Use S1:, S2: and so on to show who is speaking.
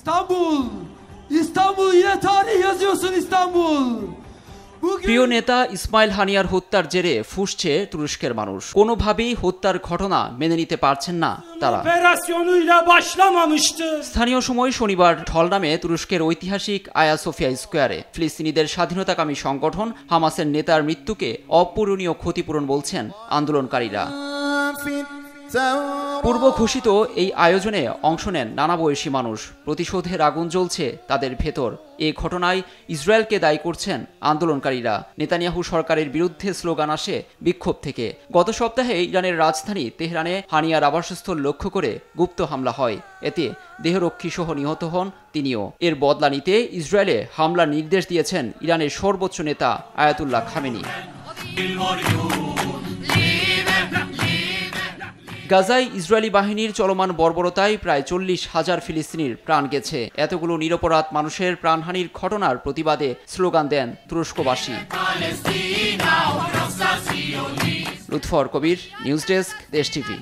S1: İstanbul, İstanbul yine tarih yazıyorsun İstanbul.
S2: প্রিয় নেতা ইসমাইল হানিয়ার হত্যার জেরে ফুঁসছে তুরস্কের মানুষ। কোনোভাবেই হত্যার ঘটনা মেনে নিতে পারছেন না তারা। স্থানীয় সময় শনিবার ঢল নামে তুরস্কের ঐতিহাসিক আয়া সোফিয়া স্কোয়ারে। ফিলিস্তিনিদের স্বাধীনতাকামী সংগঠন হামাসের নেতার মৃত্যুকে অপূরণীয় ক্ষতিপূরণ বলছেন আন্দোলনকারীরা। পূর্ব ঘোষিত এই আয়োজনে অংশ নেন নানা বয়সী মানুষ। প্রতিশোধের আগুন জ্বলছে তাদের ভেতর। এ ঘটনায় ইসরায়েলকে দায়ী করছেন আন্দোলনকারীরা। নেতানিয়াহু সরকারের বিরুদ্ধে স্লোগান আসে বিক্ষোভ থেকে। গত সপ্তাহে ইরানের রাজধানী তেহরানে হানিয়ার আবাসস্থল লক্ষ্য করে গুপ্ত হামলা হয়। এতে দেহরক্ষী সহ নিহত হন তিনিও। এর বদলা নিতে ইসরায়েলে হামলার নির্দেশ দিয়েছেন ইরানের সর্বোচ্চ নেতা আয়াতুল্লাহ খামেনি। গাজায় ইসরায়েলি বাহিনীর চলমান বর্বরতায় প্রায় 40,000 ফিলিস্তিনির প্রাণ গেছে। এতগুলো নিরপরাধ মানুষের প্রাণহানির ঘটনার প্রতিবাদে স্লোগান দেন তুরস্কবাসী। লুৎফর কবির, নিউজ ডেস্ক, দেশ টিভি।